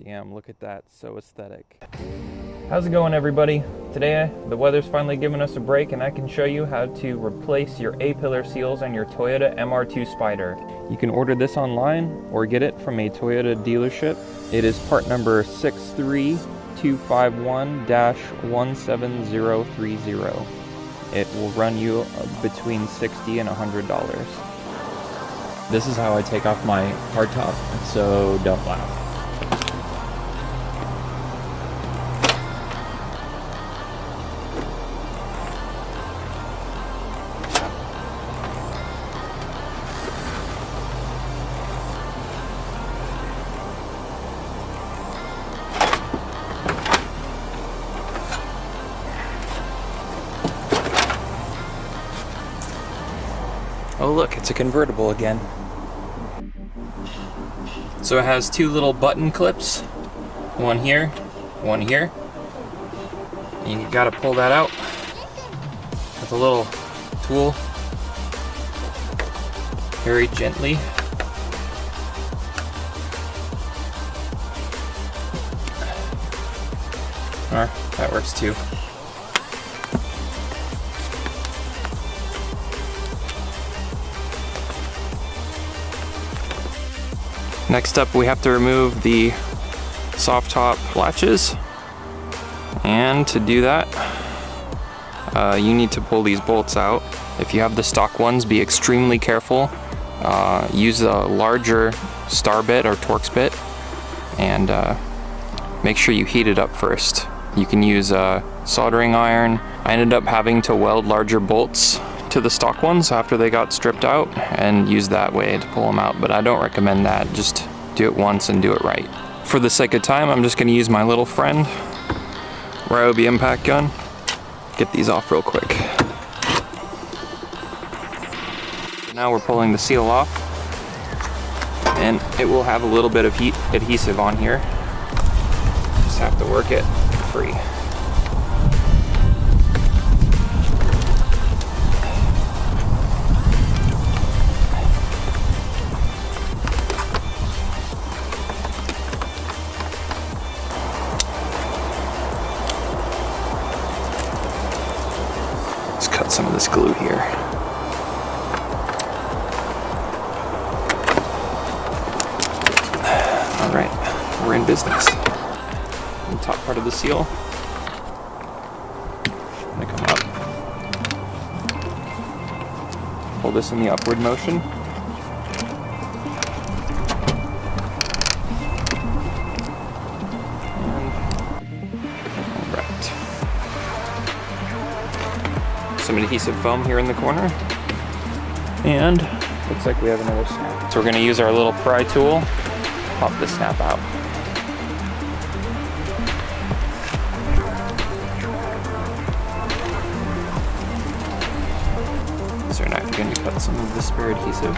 Damn, look at that, so aesthetic. How's it going, everybody? Today, the weather's finally given us a break and I can show you how to replace your A-pillar seals on your Toyota MR2 Spyder. You can order this online or get it from a Toyota dealership. It is part number 63251-17030. It will run you between $60 and $100. This is how I take off my hardtop, so don't laugh. Oh look, it's a convertible again. So it has two little button clips, one here, one here. And you gotta pull that out with a little tool, very gently. That works too. Next up, we have to remove the soft top latches, and to do that, you need to pull these bolts out. If you have the stock ones, be extremely careful. Use a larger star bit or Torx bit, and make sure you heat it up first. You can use a soldering iron. I ended up having to weld larger bolts to the stock ones after they got stripped out and use that way to pull them out, but I don't recommend that. Just do it once and do it right. For the sake of time, I'm just going to use my little friend Ryobi impact gun. Get these off real quick. Now we're pulling the seal off, and it will have a little bit of heat adhesive on here. Just have to work it free. Let's cut some of this glue here. All right, we're in business. The top part of the seal. Gonna come up. Pull this in the upward motion. Some adhesive foam here in the corner, and looks like we have another snap. So we're going to use our little pry tool, pop the snap out. So we're not going to cut some of the spare adhesive.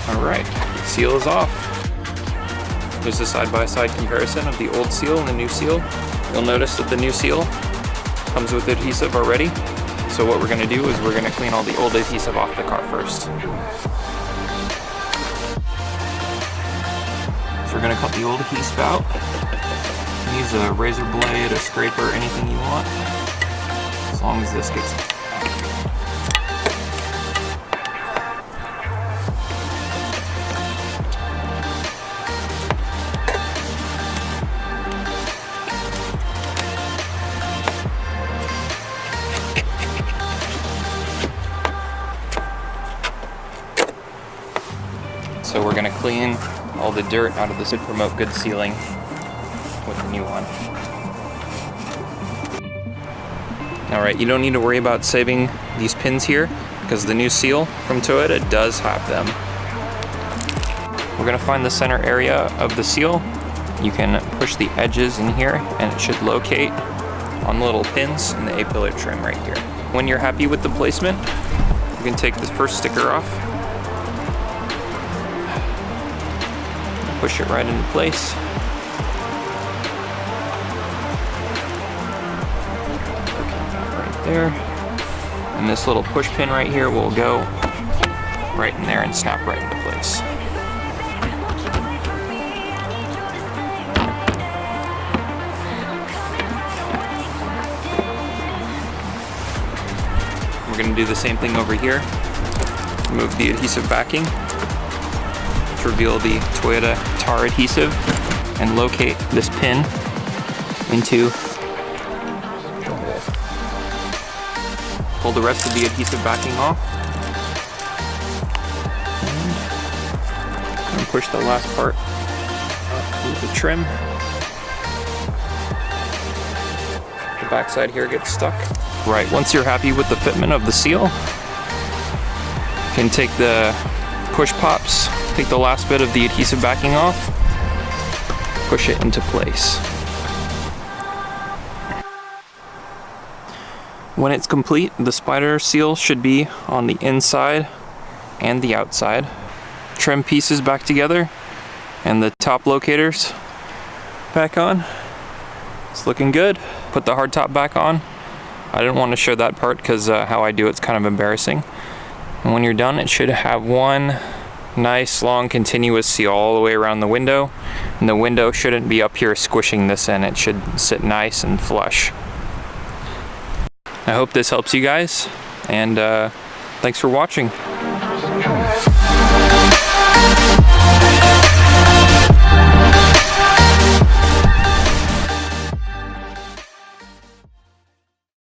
Alright, seal is off. There's a side-by-side comparison of the old seal and the new seal. You'll notice that the new seal comes with adhesive already. So what we're going to do is we're going to clean all the old adhesive off the car first. So we're going to cut the old adhesive out. Use a razor blade, a scraper, anything you want, as long as this gets out. So we're going to clean all the dirt out of this to promote good sealing with the new one. Alright, you don't need to worry about saving these pins here because the new seal from Toyota does have them. We're going to find the center area of the seal. You can push the edges in here and it should locate on the little pins in the A-pillar trim right here. When you're happy with the placement, you can take this first sticker off. push it right into place. Right there. And this little push pin right here will go right in there and snap right into place. We're going to do the same thing over here. Remove the adhesive backing, to reveal the Toyota tar adhesive, and locate this pin into the hole. Pull the rest of the adhesive backing off, and push the last part up with the trim. The backside here gets stuck. Right, once you're happy with the fitment of the seal, you can take the push pops, take the last bit of the adhesive backing off, push it into place. When it's complete, the Spyder seal should be on the inside and the outside. Trim pieces back together and the top locators back on. It's looking good. Put the hardtop back on. I didn't want to show that part because how I do it's kind of embarrassing. And when you're done, it should have one nice long continuous seal all the way around the window, and the window shouldn't be up here squishing this in. It should sit nice and flush. I hope this helps you guys, and thanks for watching.